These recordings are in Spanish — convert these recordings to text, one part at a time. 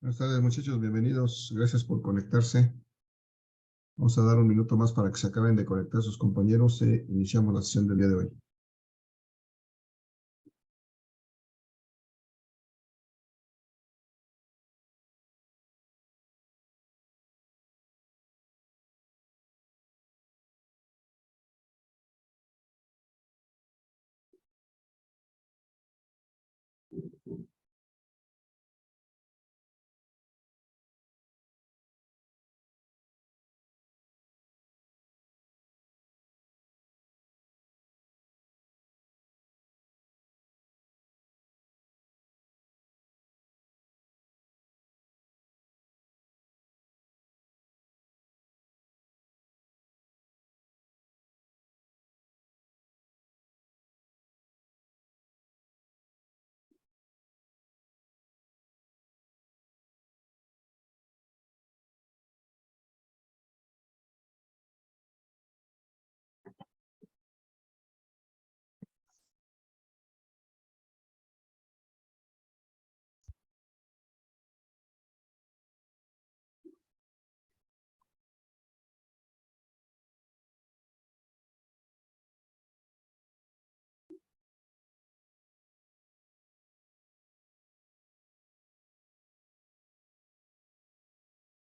Buenas tardes, muchachos, bienvenidos. Gracias por conectarse. Vamos a dar un minuto más para que se acaben de conectar sus compañeros e iniciamos la sesión del día de hoy.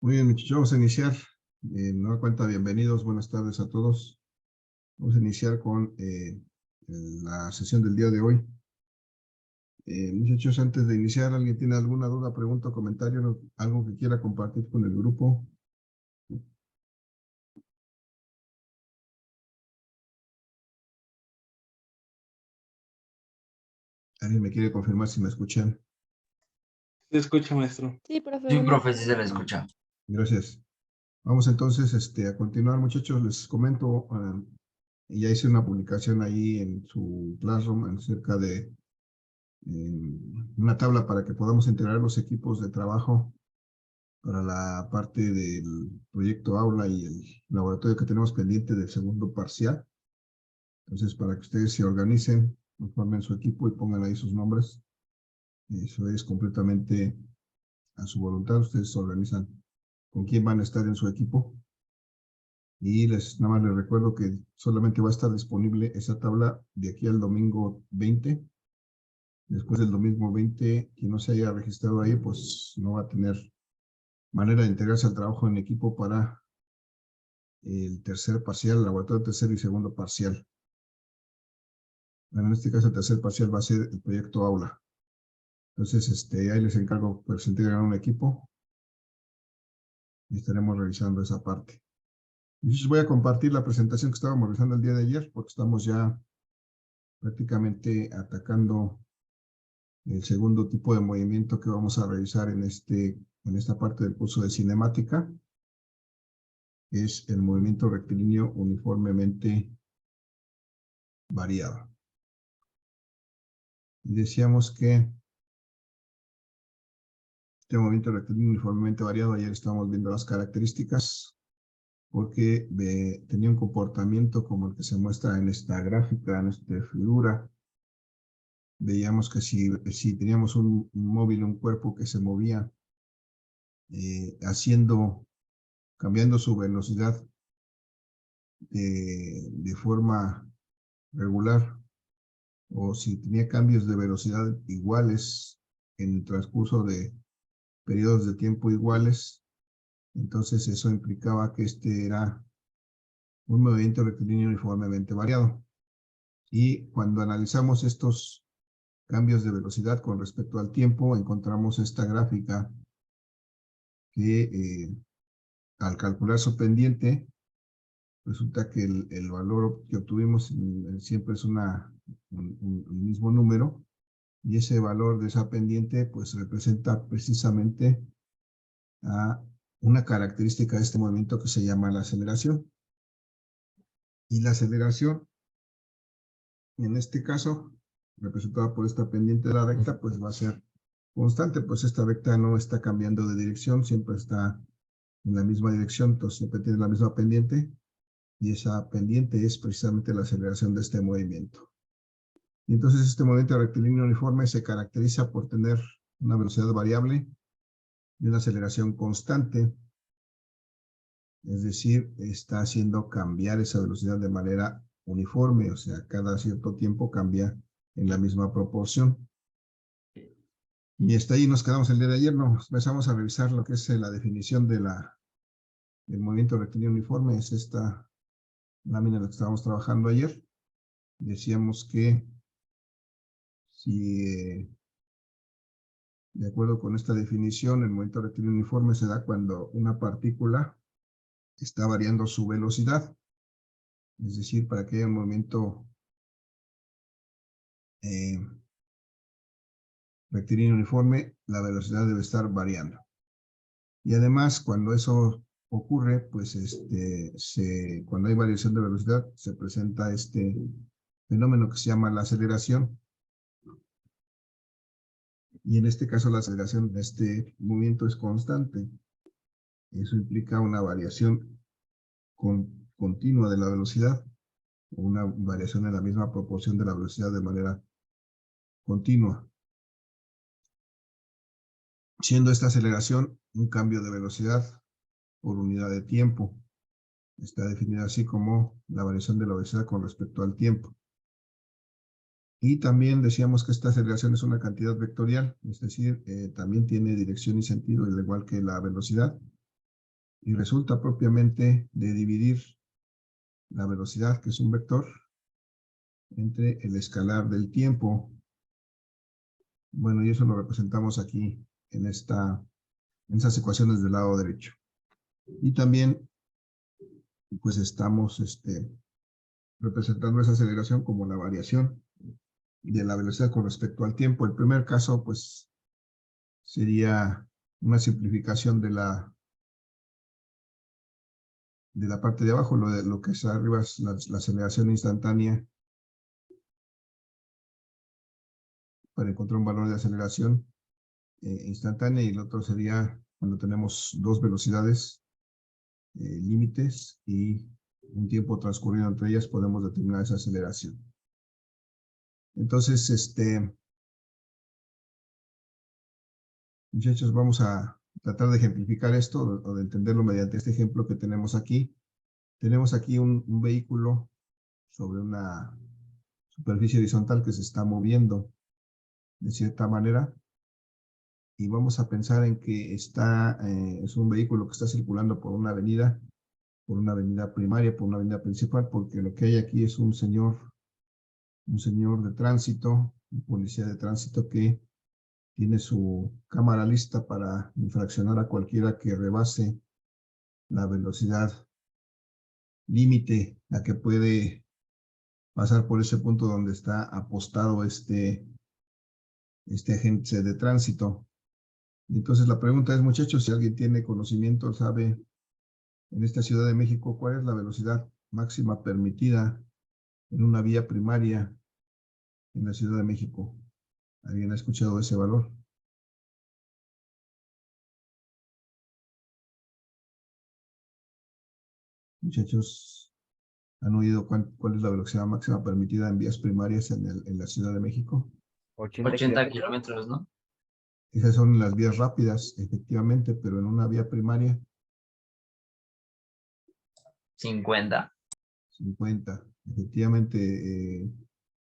Muy bien, muchachos, vamos a iniciar. Nueva cuenta, bienvenidos, buenas tardes a todos. Vamos a iniciar con la sesión del día de hoy. Muchachos, antes de iniciar, ¿alguien tiene alguna duda, pregunta o comentario, algo que quiera compartir con el grupo? ¿Alguien me quiere confirmar si me escuchan? Se escucha, maestro. Sí, profe. Sí, profe, sí se le escucha. Gracias. Vamos entonces a continuar, muchachos. Les comento, ya hice una publicación ahí en su Classroom acerca de una tabla para que podamos integrar los equipos de trabajo para la parte del proyecto aula y el laboratorio que tenemos pendiente del segundo parcial. Entonces, para que ustedes se organicen, formen su equipo y pongan ahí sus nombres. Eso es completamente a su voluntad. Ustedes se organizan con quién van a estar en su equipo. Y nada más les recuerdo que solamente va a estar disponible esa tabla de aquí al domingo 20. Después del domingo 20, quien no se haya registrado ahí, pues no va a tener manera de integrarse al trabajo en equipo para el tercer parcial, el laboratorio tercer y segundo parcial. Bueno, en este caso el tercer parcial va a ser el proyecto aula. Entonces, ahí les encargo que se integren a un equipo y estaremos revisando esa parte. Entonces voy a compartir la presentación que estábamos realizando el día de ayer, porque estamos ya prácticamente atacando el segundo tipo de movimiento que vamos a revisar en esta parte del curso de cinemática. Es el movimiento rectilíneo uniformemente variado. Y decíamos que este movimiento rectilíneo uniformemente variado, ayer estábamos viendo las características, porque tenía un comportamiento como el que se muestra en esta gráfica, en esta figura. Veíamos que si teníamos un móvil, un cuerpo que se movía cambiando su velocidad de forma regular, o si tenía cambios de velocidad iguales en el transcurso de periodos de tiempo iguales, entonces eso implicaba que era un movimiento rectilíneo uniformemente variado. Y cuando analizamos estos cambios de velocidad con respecto al tiempo, encontramos esta gráfica que al calcular su pendiente, resulta que el valor que obtuvimos siempre es un mismo número, y ese valor de esa pendiente pues representa precisamente a una característica de este movimiento que se llama la aceleración. Y la aceleración, en este caso, representada por esta pendiente de la recta, pues va a ser constante, pues esta recta no está cambiando de dirección, siempre está en la misma dirección, entonces siempre tiene la misma pendiente, y esa pendiente es precisamente la aceleración de este movimiento. Y entonces este movimiento rectilíneo uniforme se caracteriza por tener una velocidad variable de una aceleración constante, es decir, está haciendo cambiar esa velocidad de manera uniforme, o sea, cada cierto tiempo cambia en la misma proporción. Y hasta ahí nos quedamos el día de ayer, nos empezamos a revisar lo que es la definición del movimiento rectilíneo uniforme, es esta lámina en la que estábamos trabajando ayer. Decíamos que si de acuerdo con esta definición, el movimiento rectilíneo uniforme se da cuando una partícula está variando su velocidad. Es decir, para que haya un movimiento rectilíneo uniforme, la velocidad debe estar variando. Y además, cuando eso ocurre, pues cuando hay variación de velocidad, se presenta este fenómeno que se llama la aceleración. Y en este caso la aceleración de este movimiento es constante. Eso implica una variación continua de la velocidad, o una variación en la misma proporción de la velocidad de manera continua. Siendo esta aceleración un cambio de velocidad por unidad de tiempo. Está definida así como la variación de la velocidad con respecto al tiempo. Y también decíamos que esta aceleración es una cantidad vectorial, es decir, también tiene dirección y sentido, al igual que la velocidad, y resulta propiamente de dividir la velocidad, que es un vector, entre el escalar del tiempo. Bueno, y eso lo representamos aquí en esas ecuaciones del lado derecho. Y también, pues estamos representando esa aceleración como la variación de la velocidad con respecto al tiempo. El primer caso, pues, sería una simplificación de la parte de abajo, lo que es arriba es la aceleración instantánea para encontrar un valor de aceleración instantánea, y el otro sería cuando tenemos dos velocidades límites y un tiempo transcurrido entre ellas, podemos determinar esa aceleración. Entonces, muchachos, vamos a tratar de ejemplificar esto o de entenderlo mediante este ejemplo que tenemos aquí. Tenemos aquí un vehículo sobre una superficie horizontal que se está moviendo de cierta manera, y vamos a pensar en que es un vehículo que está circulando por una avenida primaria, por una avenida principal, porque lo que hay aquí es un señor de tránsito, un policía de tránsito que tiene su cámara lista para infraccionar a cualquiera que rebase la velocidad límite a que puede pasar por ese punto donde está apostado este agente de tránsito. Entonces la pregunta es, muchachos, si alguien tiene conocimiento, sabe en esta Ciudad de México cuál es la velocidad máxima permitida en una vía primaria en la Ciudad de México. ¿Alguien ha escuchado ese valor? Muchachos, ¿han oído cuál es la velocidad máxima permitida en vías primarias en la Ciudad de México? 80 kilómetros, ¿no? Esas son las vías rápidas, efectivamente, pero en una vía primaria, 50. 50. Efectivamente,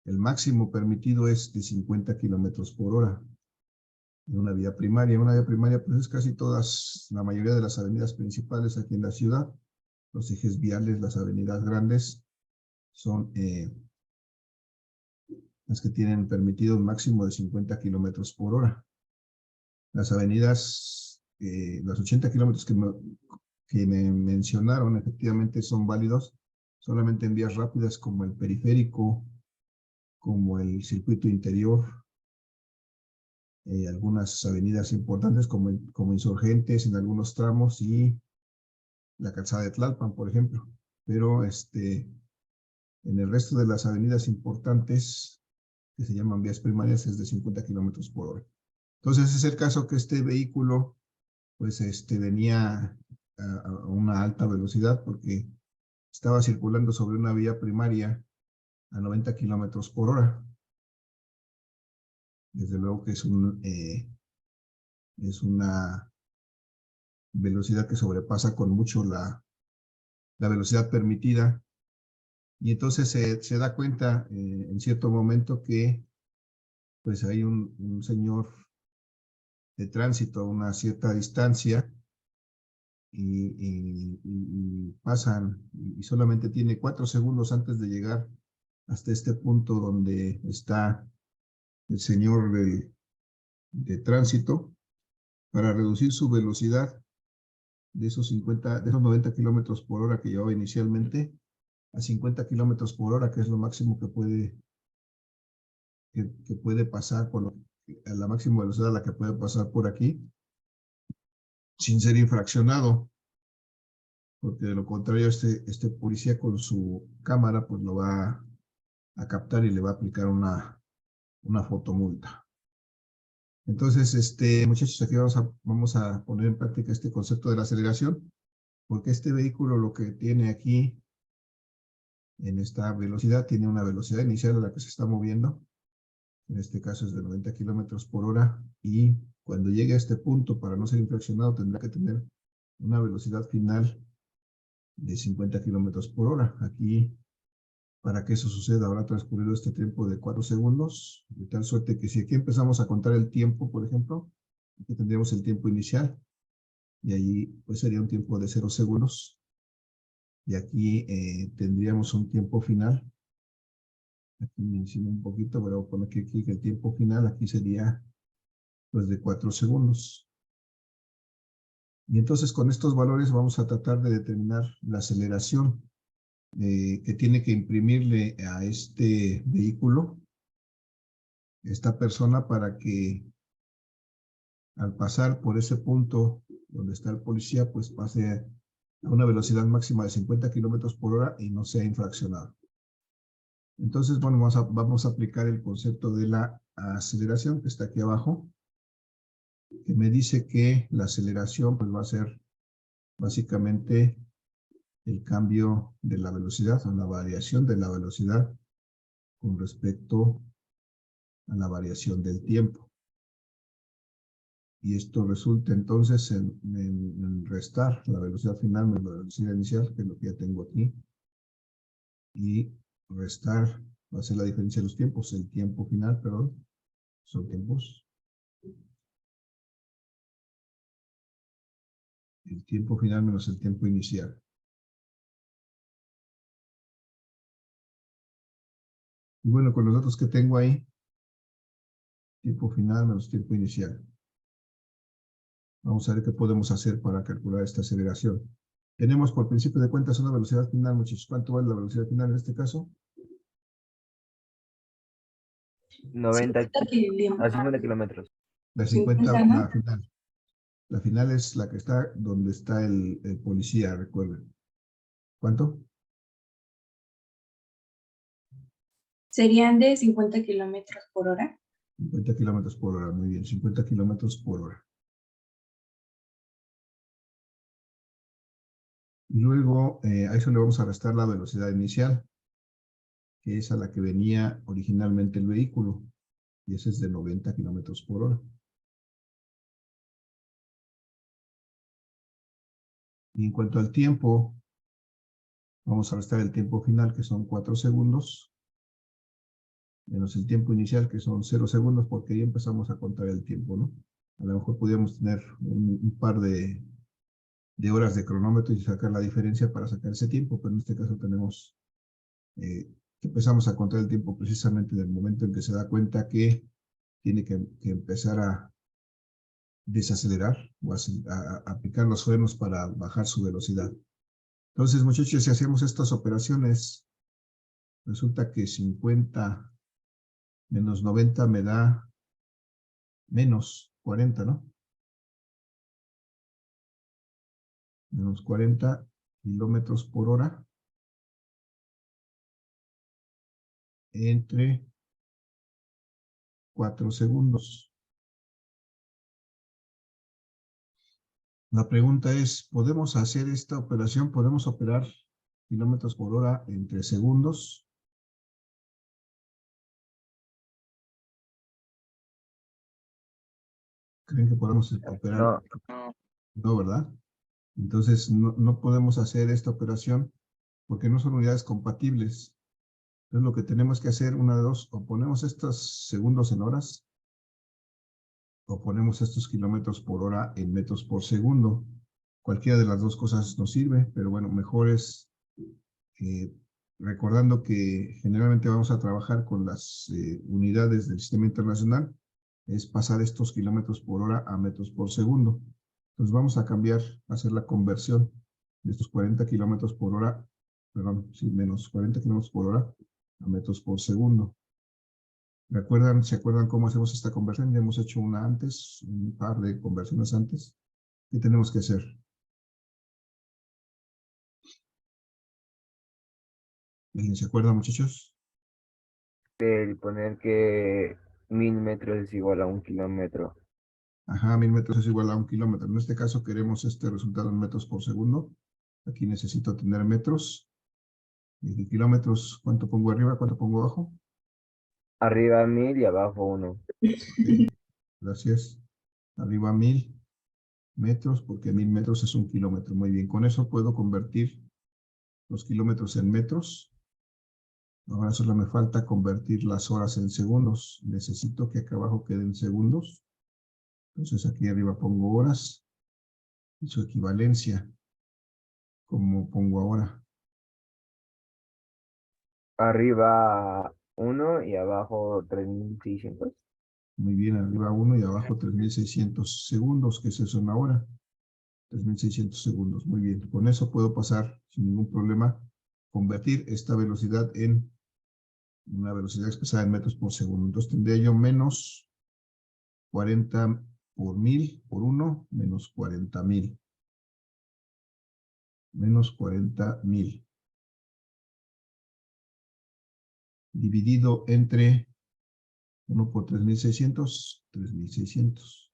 el máximo permitido es de 50 kilómetros por hora en una vía primaria. En una vía primaria, pues es casi la mayoría de las avenidas principales aquí en la ciudad. Los ejes viales, las avenidas grandes, son las que tienen permitido un máximo de 50 kilómetros por hora. Las avenidas, los 80 kilómetros que me mencionaron, efectivamente son válidos solamente en vías rápidas como el periférico, como el circuito interior, algunas avenidas importantes como Insurgentes en algunos tramos, y la calzada de Tlalpan, por ejemplo. Pero en el resto de las avenidas importantes, que se llaman vías primarias, es de 50 kilómetros por hora. Entonces es el caso que este vehículo pues venía a una alta velocidad porque estaba circulando sobre una vía primaria a 90 kilómetros por hora. Desde luego que es una velocidad que sobrepasa con mucho la velocidad permitida. Y entonces se da cuenta en cierto momento que pues hay un señor de tránsito a una cierta distancia y pasan y solamente tiene 4 segundos antes de llegar hasta este punto donde está el señor de tránsito para reducir su velocidad de esos 90 kilómetros por hora que llevaba inicialmente a 50 kilómetros por hora, que es lo máximo que puede pasar a la máxima velocidad a la que puede pasar por aquí sin ser infraccionado, porque de lo contrario este policía con su cámara pues lo va a captar y le va a aplicar una fotomulta. Entonces, muchachos, aquí vamos a poner en práctica este concepto de la aceleración, porque este vehículo lo que tiene aquí en esta velocidad, tiene una velocidad inicial a la que se está moviendo, en este caso es de 90 kilómetros por hora, y cuando llegue a este punto, para no ser infraccionado, tendrá que tener una velocidad final de 50 kilómetros por hora. Aquí, para que eso suceda, habrá transcurrido este tiempo de 4 segundos, de tal suerte que si aquí empezamos a contar el tiempo, por ejemplo, aquí tendríamos el tiempo inicial, y allí pues sería un tiempo de 0 segundos, y aquí tendríamos un tiempo final. Aquí me encima un poquito, pero voy a poner aquí que el tiempo final aquí sería pues de 4 segundos. Y entonces con estos valores vamos a tratar de determinar la aceleración que tiene que imprimirle a este vehículo esta persona para que al pasar por ese punto donde está el policía pues pase a una velocidad máxima de 50 kilómetros por hora y no sea infraccionado. Entonces, bueno, vamos a aplicar el concepto de la aceleración que está aquí abajo, que me dice que la aceleración pues va a ser básicamente el cambio de la velocidad o la variación de la velocidad con respecto a la variación del tiempo. Y esto resulta entonces en restar la velocidad final menos la velocidad inicial, que es lo que ya tengo aquí, y restar va a ser la diferencia de los tiempos, el tiempo final, perdón, son tiempos. El tiempo final menos el tiempo inicial. Y bueno, con los datos que tengo ahí, tiempo final menos tiempo inicial. Vamos a ver qué podemos hacer para calcular esta aceleración. Tenemos por principio de cuentas una velocidad final, muchachos. ¿Cuánto vale la velocidad final en este caso? 90 a 50 kilómetros. La 50, la final. La final es la que está donde está el policía, recuerden. ¿Cuánto? Serían de 50 kilómetros por hora. 50 kilómetros por hora, muy bien, 50 kilómetros por hora. Y luego a eso le vamos a restar la velocidad inicial, que es a la que venía originalmente el vehículo, y ese es de 90 kilómetros por hora. Y en cuanto al tiempo, vamos a restar el tiempo final, que son 4 segundos, menos el tiempo inicial, que son 0 segundos, porque ahí empezamos a contar el tiempo, ¿no? A lo mejor podríamos tener un par de horas de cronómetro y sacar la diferencia para sacar ese tiempo, pero en este caso tenemos que empezamos a contar el tiempo precisamente en el momento en que se da cuenta que tiene que empezar a desacelerar o a aplicar los frenos para bajar su velocidad. Entonces, muchachos, si hacemos estas operaciones, resulta que 50 menos 90 me da menos 40, ¿no? Menos 40 kilómetros por hora entre 4 segundos. La pregunta es, ¿podemos hacer esta operación? ¿Podemos operar kilómetros por hora entre segundos? ¿Creen que podemos operar? No, No, ¿verdad? Entonces, no podemos hacer esta operación porque no son unidades compatibles. Entonces, lo que tenemos que hacer, una de dos, o ponemos estos segundos en horas, o ponemos estos kilómetros por hora en metros por segundo. Cualquiera de las dos cosas nos sirve, pero bueno, mejor es recordando que generalmente vamos a trabajar con las unidades del sistema internacional, es pasar estos kilómetros por hora a metros por segundo. Entonces vamos a cambiar, hacer la conversión de estos 40 kilómetros por hora, perdón, sí, menos 40 kilómetros por hora a metros por segundo. ¿Se acuerdan cómo hacemos esta conversión? Ya hemos hecho una antes, un par de conversiones antes. ¿Qué tenemos que hacer? ¿Se acuerdan, muchachos? El poner que 1000 metros es igual a 1 kilómetro. Ajá, 1000 metros es igual a 1 kilómetro. En este caso queremos este resultado en metros por segundo. Aquí necesito tener metros. Y kilómetros, ¿cuánto pongo arriba? ¿Cuánto pongo abajo? Arriba 1000 y abajo 1. Ok, gracias. Arriba 1000 metros, porque 1000 metros es 1 kilómetro. Muy bien, con eso puedo convertir los kilómetros en metros. Ahora solo me falta convertir las horas en segundos. Necesito que acá abajo queden segundos. Entonces aquí arriba pongo horas y su equivalencia, como pongo ahora. Arriba 1 y abajo 3600. Muy bien, arriba 1 y abajo 3600 segundos, que es eso en la hora. 3600 segundos, muy bien. Con eso puedo pasar sin ningún problema, convertir esta velocidad en una velocidad expresada en metros por segundo. Entonces tendría yo menos 40 por 1000 por 1, menos 40,000. Menos 40,000. Dividido entre 1 por 3600, 3600.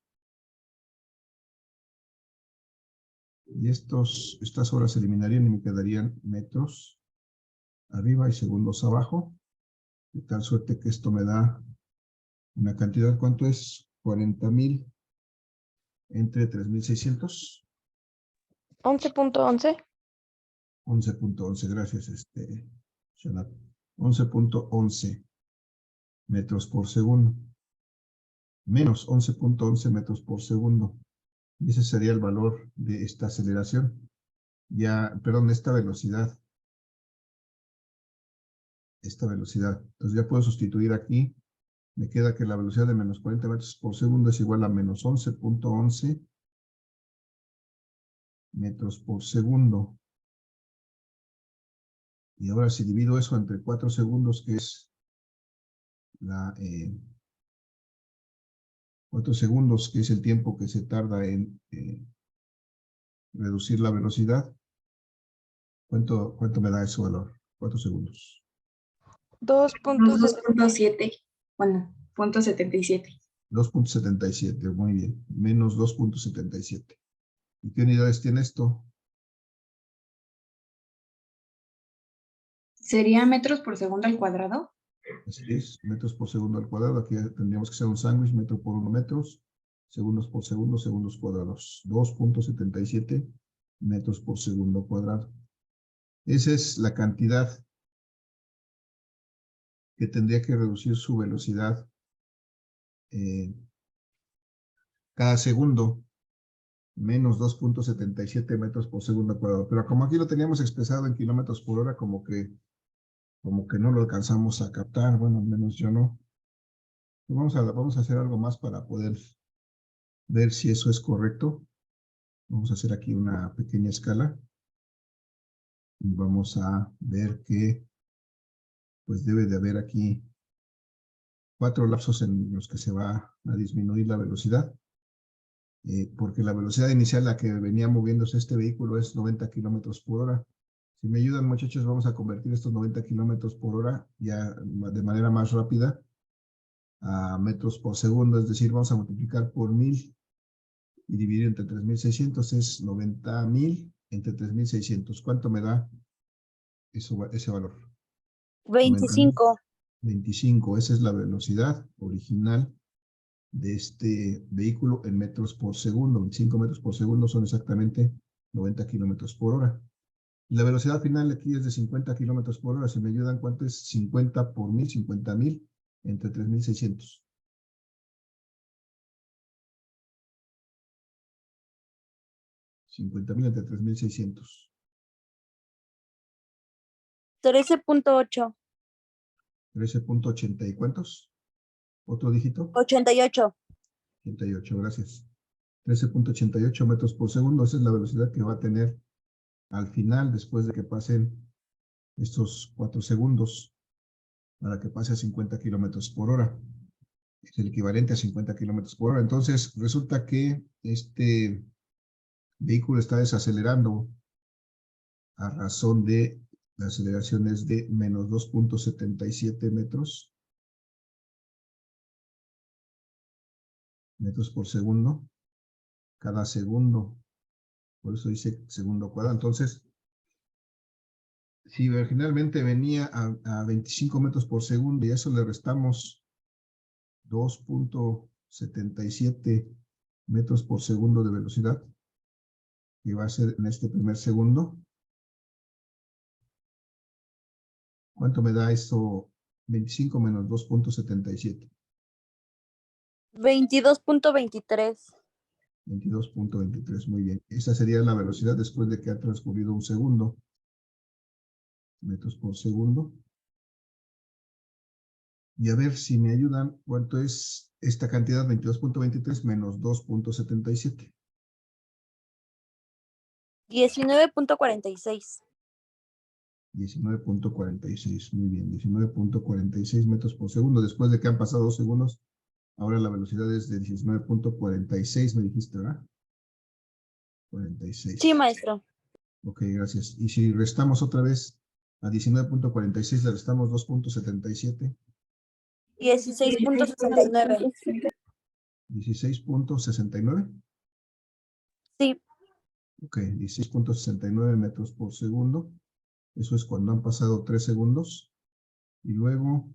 Y estas horas se eliminarían y me quedarían metros arriba y segundos abajo. De tal suerte que esto me da una cantidad, ¿cuánto es? 40,000 entre 3600. 11.11. 11.11, gracias, Shonat. 11.11 metros por segundo. Menos 11.11 metros por segundo. Y ese sería el valor de esta aceleración. Perdón, esta velocidad. Entonces ya puedo sustituir aquí. Me queda que la velocidad de menos 40 metros por segundo es igual a menos 11.11 metros por segundo. Y ahora si divido eso entre 4 segundos, que es 4 segundos, que es el tiempo que se tarda en reducir la velocidad, ¿cuánto me da ese valor? 4 segundos. 2.7. Bueno, .77. 2.77, muy bien. Menos 2.77. ¿Y qué unidades tiene esto? ¿Sería metros por segundo al cuadrado? Así es, metros por segundo al cuadrado. Aquí tendríamos que hacer un sándwich, metro por 1 metros, segundos por segundo, segundos cuadrados. 2.77 metros por segundo cuadrado. Esa es la cantidad que tendría que reducir su velocidad cada segundo, menos 2.77 metros por segundo cuadrado. Pero como aquí lo teníamos expresado en kilómetros por hora, como que no lo alcanzamos a captar. Bueno, al menos yo no. Vamos a hacer algo más para poder ver si eso es correcto. Vamos a hacer aquí una pequeña escala. Y vamos a ver que pues debe de haber aquí 4 lapsos en los que se va a disminuir la velocidad. Porque la velocidad inicial a la que venía moviéndose este vehículo es 90 kilómetros por hora. Si me ayudan, muchachos, vamos a convertir estos 90 kilómetros por hora ya de manera más rápida a metros por segundo, es decir, vamos a multiplicar por 1000 y dividir entre 3600, es 90,000 entre 3600. ¿Cuánto me da ese valor? 25. 25, esa es la velocidad original de este vehículo en metros por segundo. 25 metros por segundo son exactamente 90 kilómetros por hora. Y la velocidad final aquí es de 50 kilómetros por hora. Si me ayudan, ¿cuánto es 50 por 1000? 50,000 entre 3600. 50,000 entre 3600. 13.8. 13.80 y ¿cuántos? ¿Otro dígito? 88. 88, gracias. 13.88 metros por segundo. Esa es la velocidad que va a tener al final, después de que pasen estos 4 segundos, para que pase a 50 kilómetros por hora. Es el equivalente a 50 kilómetros por hora. Entonces, resulta que este vehículo está desacelerando a razón de la aceleración es de menos 2.77 metros por segundo, cada segundo. Por eso dice segundo cuadrado. Entonces, si originalmente venía a 25 metros por segundo y a eso le restamos 2.77 metros por segundo de velocidad, que va a ser en este primer segundo. ¿Cuánto me da esto? 25 menos 2.77. 22.23. 22.23, muy bien. Esa sería la velocidad después de que ha transcurrido un segundo. Metros por segundo. Y a ver si me ayudan, ¿cuánto es esta cantidad? 22.23 menos 2.77. 19.46. 19.46, muy bien. 19.46 metros por segundo. Después de que han pasado 2 segundos, ahora la velocidad es de 19.46, me dijiste, ¿verdad? 46. Sí, maestro. Ok, gracias. Y si restamos otra vez a 19.46, le restamos 2.77. 16.69. 16.69. Sí. Ok, 16.69 metros por segundo. Eso es cuando han pasado 3 segundos. Y luego,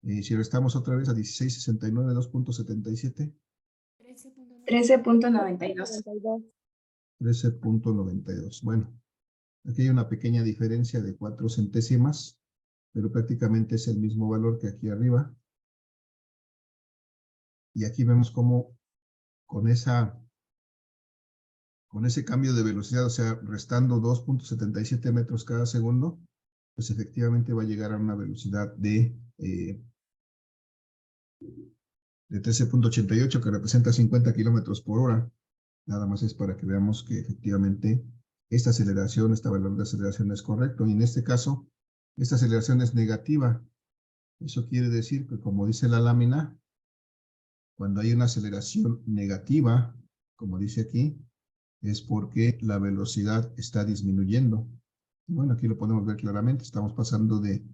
si restamos otra vez a 16.69, 2.77. 13.92. 13.92. Bueno, aquí hay una pequeña diferencia de 4 centésimas, pero prácticamente es el mismo valor que aquí arriba. Y aquí vemos cómo con ese cambio de velocidad, o sea, restando 2.77 metros cada segundo, pues efectivamente va a llegar a una velocidad de 13.88, que representa 50 kilómetros por hora. Nada más es para que veamos que efectivamente esta aceleración, este valor de aceleración es correcto. Y en este caso, esta aceleración es negativa. Eso quiere decir que, como dice la lámina, cuando hay una aceleración negativa, como dice aquí, es porque la velocidad está disminuyendo. Bueno, aquí lo podemos ver claramente. Estamos pasando de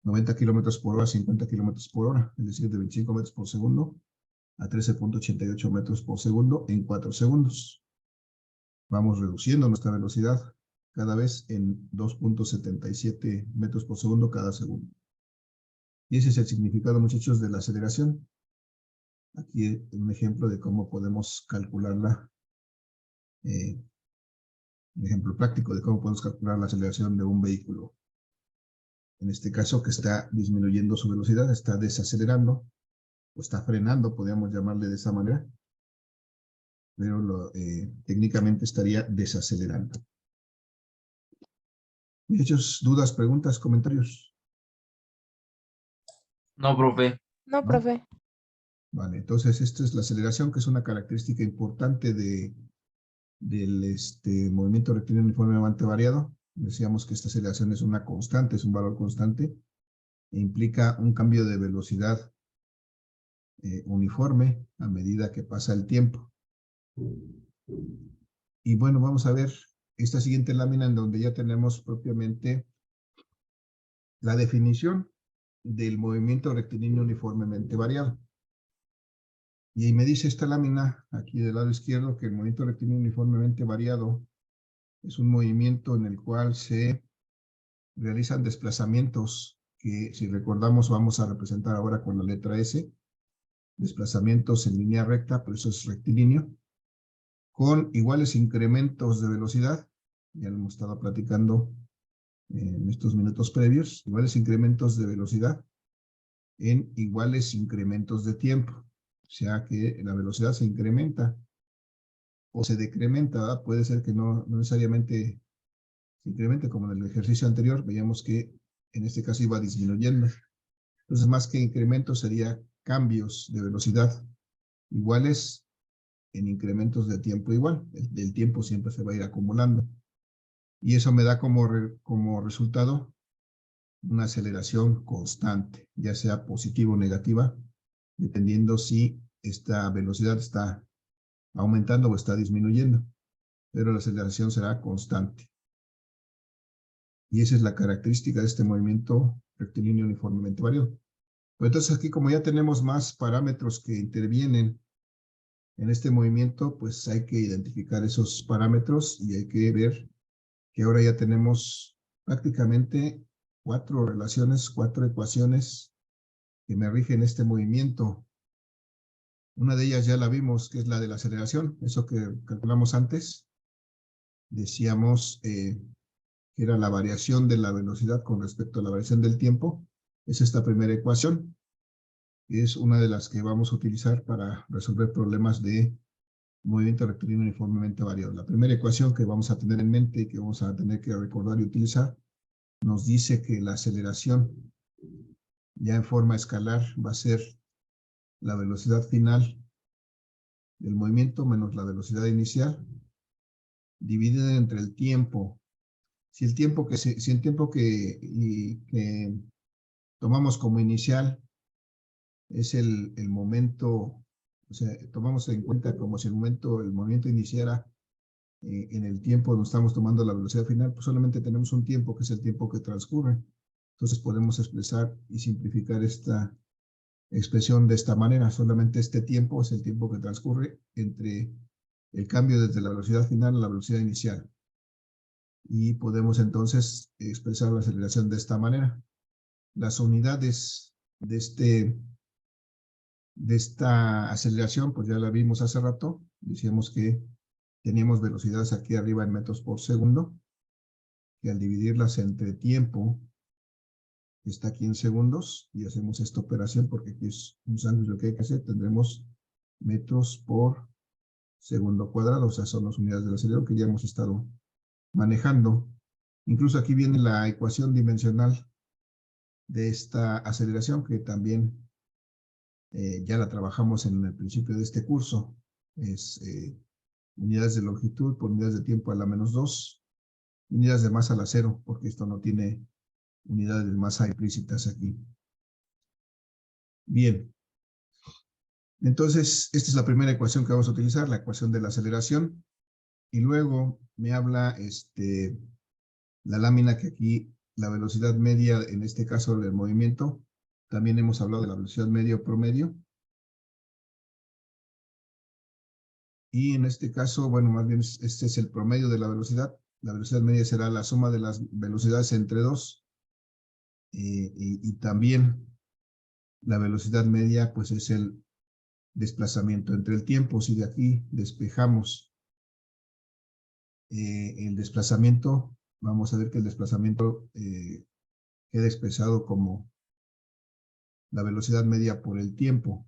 90 kilómetros por hora a 50 kilómetros por hora, es decir, de 25 metros por segundo a 13.88 metros por segundo en 4 segundos. Vamos reduciendo nuestra velocidad cada vez en 2.77 metros por segundo cada segundo. Y ese es el significado, muchachos, de la aceleración. Aquí un ejemplo de cómo podemos calcularla. Un ejemplo práctico de cómo podemos calcular la aceleración de un vehículo. En este caso, que está disminuyendo su velocidad, está desacelerando, o está frenando, podríamos llamarle de esa manera. Pero técnicamente estaría desacelerando. Muchachos, dudas, preguntas, comentarios. No, profe. No, ¿No? profe. Vale, entonces esta es la aceleración, que es una característica importante del movimiento rectilíneo uniformemente variado. Decíamos que esta aceleración es una constante, es un valor constante, e implica un cambio de velocidad uniforme a medida que pasa el tiempo. Y bueno, vamos a ver esta siguiente lámina en donde ya tenemos propiamente la definición del movimiento rectilíneo uniformemente variado. Y me dice esta lámina aquí del lado izquierdo que el movimiento rectilíneo uniformemente variado es un movimiento en el cual se realizan desplazamientos que, si recordamos, vamos a representar ahora con la letra S. Desplazamientos en línea recta, por eso es rectilíneo. con iguales incrementos de velocidad, ya lo hemos estado platicando en estos minutos previos, iguales incrementos de velocidad en iguales incrementos de tiempo. O sea que la velocidad se incrementa o se decrementa, ¿verdad? Puede ser que no necesariamente se incremente como en el ejercicio anterior, veíamos que en este caso iba disminuyendo. Entonces, más que incrementos sería cambios de velocidad iguales en incrementos de tiempo igual. El tiempo siempre se va a ir acumulando. Y eso me da como resultado una aceleración constante, ya sea positiva o negativa, dependiendo si esta velocidad está aumentando o está disminuyendo. Pero la aceleración será constante. Y esa es la característica de este movimiento rectilíneo uniformemente variado. Pues entonces aquí, como ya tenemos más parámetros que intervienen en este movimiento, pues hay que identificar esos parámetros y hay que ver que ahora ya tenemos prácticamente 4 relaciones, 4 ecuaciones que me rigen este movimiento. Una de ellas ya la vimos, que es la de la aceleración, eso que calculamos antes. Decíamos que era la variación de la velocidad con respecto a la variación del tiempo. Es esta primera ecuación. Es una de las que vamos a utilizar para resolver problemas de movimiento rectilíneo uniformemente variado. La primera ecuación que vamos a tener en mente y que vamos a tener que recordar y utilizar nos dice que la aceleración ya en forma escalar va a ser la velocidad final del movimiento menos la velocidad inicial dividida entre el tiempo. Si el tiempo que tomamos como inicial es el momento, o sea, tomamos en cuenta como si el movimiento iniciara en el tiempo donde estamos tomando la velocidad final, pues solamente tenemos un tiempo que es el tiempo que transcurre. Entonces podemos expresar y simplificar esta expresión de esta manera. Solamente este tiempo es el tiempo que transcurre entre el cambio desde la velocidad final a la velocidad inicial. Y podemos entonces expresar la aceleración de esta manera. Las unidades de esta aceleración, pues ya la vimos hace rato. Decíamos que teníamos velocidades aquí arriba en metros por segundo, que al dividirlas entre tiempo, que está aquí en segundos, y hacemos esta operación porque aquí es un sándwich lo que hay que hacer, tendremos metros por segundo cuadrado, o sea, son las unidades del acelerador que ya hemos estado manejando. Incluso aquí viene la ecuación dimensional de esta aceleración, que también ya la trabajamos en el principio de este curso. Es unidades de longitud por unidades de tiempo a la -2, unidades de masa a la 0, porque esto no tiene unidades de masa implícitas aquí. Bien. Entonces, esta es la primera ecuación que vamos a utilizar, la ecuación de la aceleración. Y luego me habla la lámina que aquí, la velocidad media, en este caso del movimiento. También hemos hablado de la velocidad media o promedio. Y en este caso, bueno, más bien este es el promedio de la velocidad. La velocidad media será la suma de las velocidades entre dos. Y también la velocidad media, pues es el desplazamiento entre el tiempo. Si de aquí despejamos el desplazamiento, vamos a ver que el desplazamiento queda expresado como la velocidad media por el tiempo.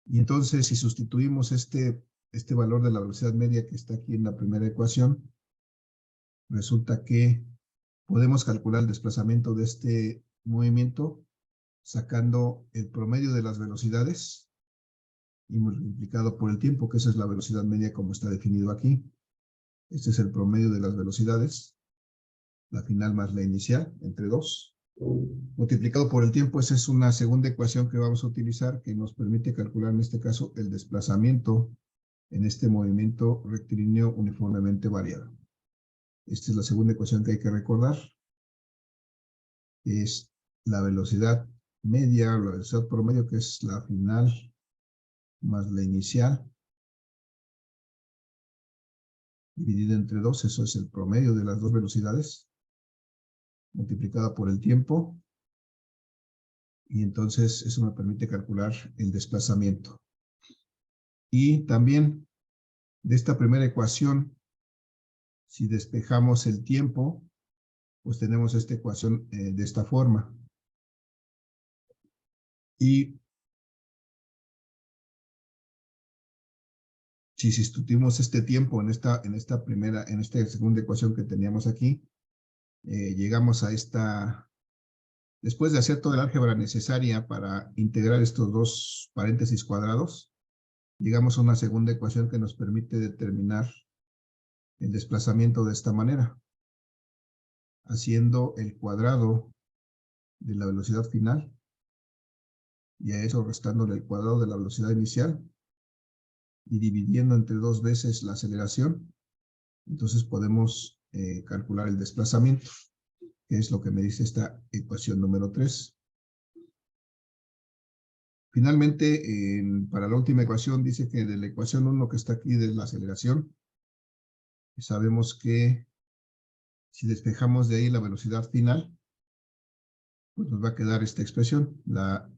Y entonces, si sustituimos este valor de la velocidad media que está aquí en la primera ecuación, resulta que podemos calcular el desplazamiento de este movimiento sacando el promedio de las velocidades y multiplicado por el tiempo, que esa es la velocidad media como está definido aquí. Este es el promedio de las velocidades, la final más la inicial, entre 2. Multiplicado por el tiempo, esa es una segunda ecuación que vamos a utilizar que nos permite calcular en este caso el desplazamiento en este movimiento rectilíneo uniformemente variado. Esta es la segunda ecuación que hay que recordar. Es la velocidad media o la velocidad promedio, que es la final más la inicial, dividida entre 2, eso es el promedio de las dos velocidades, multiplicada por el tiempo, y entonces eso me permite calcular el desplazamiento. Y también de esta primera ecuación, si despejamos el tiempo, pues tenemos esta ecuación de esta forma. Y si sustituimos este tiempo en esta segunda ecuación que teníamos aquí, llegamos a esta, después de hacer toda el álgebra necesaria para integrar estos dos paréntesis cuadrados, llegamos a una segunda ecuación que nos permite determinar el desplazamiento de esta manera, haciendo el cuadrado de la velocidad final y a eso restándole el cuadrado de la velocidad inicial y dividiendo entre 2 veces la aceleración. Entonces podemos calcular el desplazamiento, que es lo que me dice esta ecuación número 3. Finalmente, para la última ecuación, dice que de la ecuación 1 que está aquí de la aceleración, sabemos que si despejamos de ahí la velocidad final, pues nos va a quedar esta expresión. La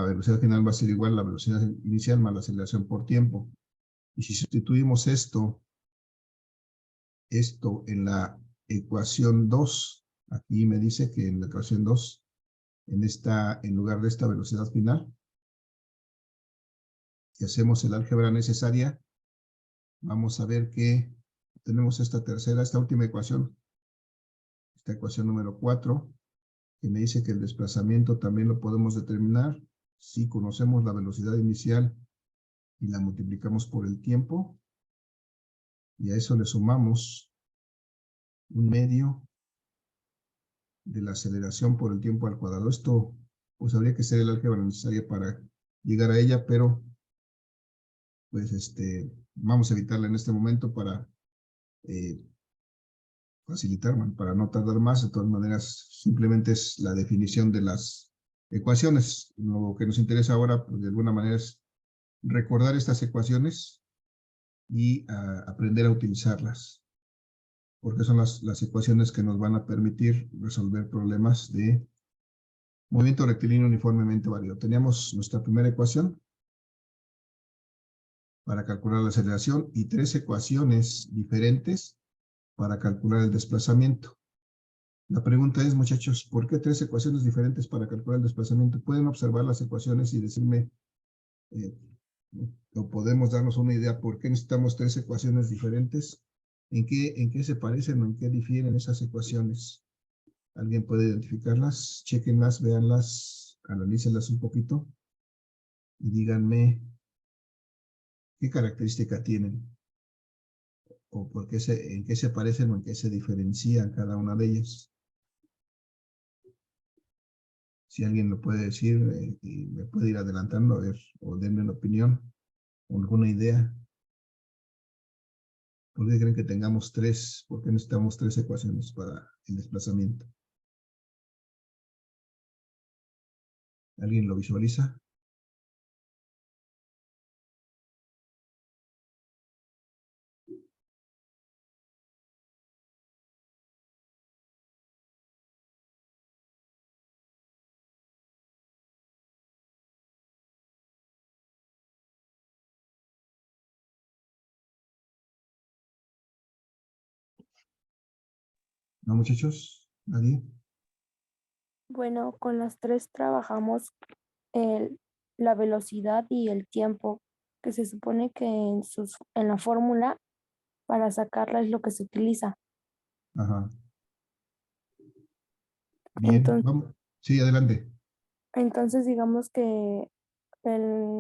velocidad final va a ser igual a la velocidad inicial más la aceleración por tiempo. Y si sustituimos esto en la ecuación 2, aquí me dice que en la ecuación 2, en lugar de esta velocidad final, si hacemos el álgebra necesaria, vamos a ver que tenemos esta última ecuación, esta ecuación número 4, que me dice que el desplazamiento también lo podemos determinar si conocemos la velocidad inicial y la multiplicamos por el tiempo, y a eso le sumamos un medio de la aceleración por el tiempo al cuadrado. Esto, pues habría que ser el álgebra necesaria para llegar a ella, pero pues vamos a evitarla en este momento para facilitar, para no tardar más. De todas maneras, simplemente es la definición de las ecuaciones. Lo que nos interesa ahora, pues, de alguna manera, es recordar estas ecuaciones y aprender a utilizarlas, porque son las ecuaciones que nos van a permitir resolver problemas de movimiento rectilíneo uniformemente válido. Teníamos nuestra primera ecuación para calcular la aceleración y 3 ecuaciones diferentes para calcular el desplazamiento. La pregunta es, muchachos, ¿por qué 3 ecuaciones diferentes para calcular el desplazamiento? Pueden observar las ecuaciones y decirme, o podemos darnos una idea por qué necesitamos 3 ecuaciones diferentes. ¿En qué se parecen o en qué difieren esas ecuaciones? ¿Alguien puede identificarlas? Chéquenlas, véanlas, analícenlas un poquito y díganme qué característica tienen o en qué se parecen o en qué se diferencian cada una de ellas. Si alguien lo puede decir y me puede ir adelantando, a ver, o denme una opinión o alguna idea. ¿Por qué creen que tengamos 3? ¿Por qué necesitamos 3 ecuaciones para el desplazamiento? ¿Alguien lo visualiza? ¿No, muchachos? ¿Nadie? Bueno, con las 3 trabajamos la velocidad y el tiempo, que se supone que en la fórmula para sacarla es lo que se utiliza. Ajá. Bien, Entonces, vamos. Sí, adelante. digamos que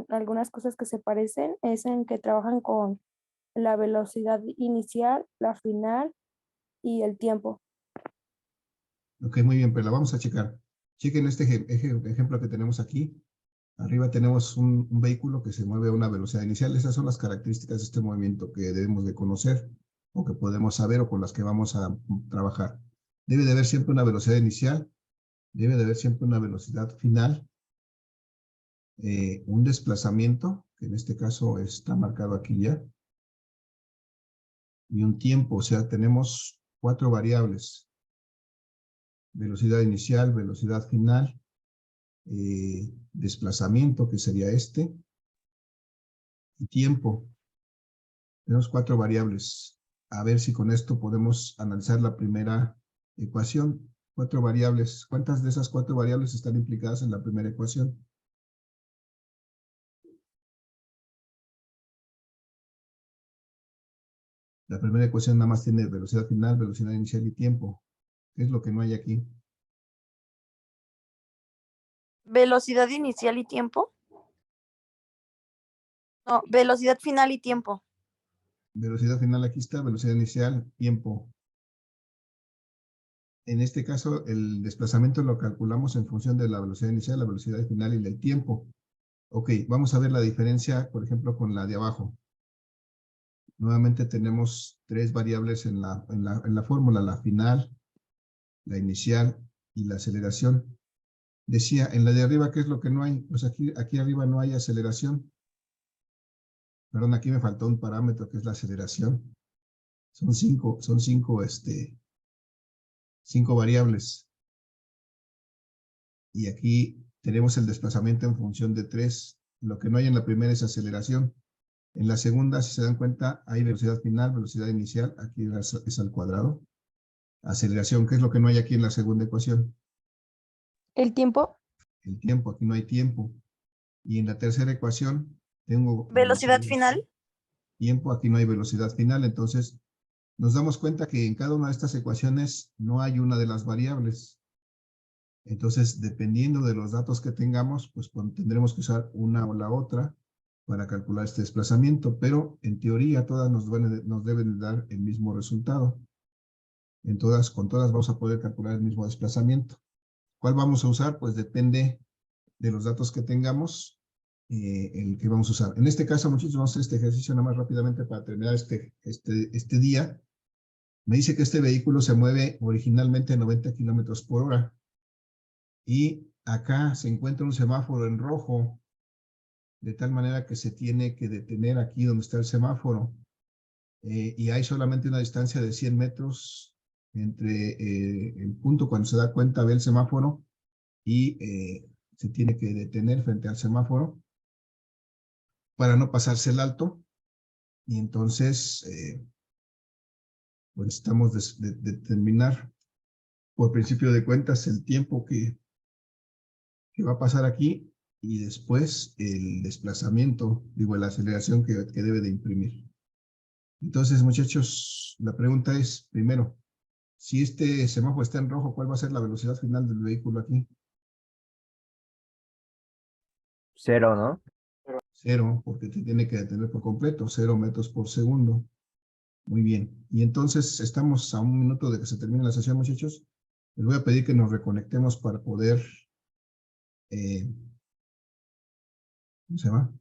algunas cosas que se parecen es en que trabajan con la velocidad inicial, la final y el tiempo. Ok, muy bien, pero la vamos a checar. Chequen este ejemplo que tenemos aquí. Arriba tenemos un vehículo que se mueve a una velocidad inicial. Esas son las características de este movimiento que debemos de conocer o que podemos saber o con las que vamos a trabajar. Debe de haber siempre una velocidad inicial, debe de haber siempre una velocidad final, un desplazamiento, que en este caso está marcado aquí ya, y un tiempo. O sea, tenemos 4 variables: velocidad inicial, velocidad final, desplazamiento, que sería y tiempo. Tenemos 4 variables. A ver si con esto podemos analizar la primera ecuación. 4 variables. ¿Cuántas de esas 4 variables están implicadas en la primera ecuación? La primera ecuación nada más tiene velocidad final, velocidad inicial y tiempo. ¿Qué es lo que no hay aquí? Velocidad inicial y tiempo. No, velocidad final y tiempo. Velocidad final aquí está, velocidad inicial, tiempo. En este caso, el desplazamiento lo calculamos en función de la velocidad inicial, la velocidad final y el tiempo. Ok, vamos a ver la diferencia, por ejemplo, con la de abajo. Nuevamente tenemos 3 variables en la fórmula, la final, la inicial y la aceleración. Decía, en la de arriba, ¿qué es lo que no hay? Pues aquí arriba no hay aceleración. Perdón, aquí me faltó un parámetro que es la aceleración. Son 5 variables. Y aquí tenemos el desplazamiento en función de 3. Lo que no hay en la primera es aceleración. En la segunda, si se dan cuenta, hay velocidad final, velocidad inicial. Aquí es al cuadrado. Aceleración, ¿qué es lo que no hay aquí en la segunda ecuación? El tiempo. El tiempo, aquí no hay tiempo. Y en la tercera ecuación tengo Velocidad final. tiempo, aquí no hay velocidad final. Entonces, nos damos cuenta que en cada una de estas ecuaciones no hay una de las variables. Entonces, dependiendo de los datos que tengamos, pues tendremos que usar una o la otra para calcular este desplazamiento, pero en teoría todas nos deben dar el mismo resultado. Con todas vamos a poder calcular el mismo desplazamiento. ¿Cuál vamos a usar? Pues depende de los datos que tengamos, el que vamos a usar. En este caso, muchachos, vamos a hacer este ejercicio nada más rápidamente para terminar este día. Me dice que este vehículo se mueve originalmente a 90 kilómetros por hora. Y acá se encuentra un semáforo en rojo, de tal manera que se tiene que detener aquí donde está el semáforo. Y hay solamente una distancia de 100 metros entre el punto cuando se da cuenta, ve el semáforo y se tiene que detener frente al semáforo para no pasarse el alto. Y entonces, pues necesitamos determinar por principio de cuentas el tiempo que va a pasar aquí y después el desplazamiento, la aceleración que debe de imprimir. Entonces, muchachos, la pregunta es, primero, si este semáforo está en rojo, ¿cuál va a ser la velocidad final del vehículo aquí? 0, ¿no? 0, porque te tiene que detener por completo, 0 metros por segundo. Muy bien. Y entonces estamos a 1 minuto de que se termine la sesión, muchachos. Les voy a pedir que nos reconectemos para poder... ¿cómo se llama?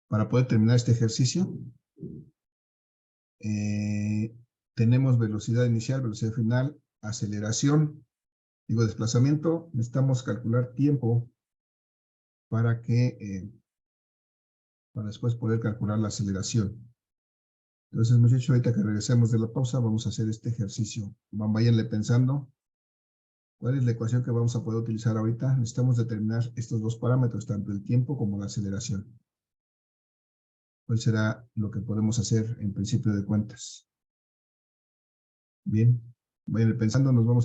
Para poder terminar este ejercicio. Tenemos velocidad inicial, velocidad final, aceleración, desplazamiento. Necesitamos calcular tiempo para después poder calcular la aceleración. Entonces, muchachos, ahorita que regresemos de la pausa, vamos a hacer este ejercicio. Váyanle pensando cuál es la ecuación que vamos a poder utilizar ahorita. Necesitamos determinar estos 2 parámetros, tanto el tiempo como la aceleración. ¿Cuál será lo que podemos hacer en principio de cuentas? Bien, vayan pensando, nos vamos a ir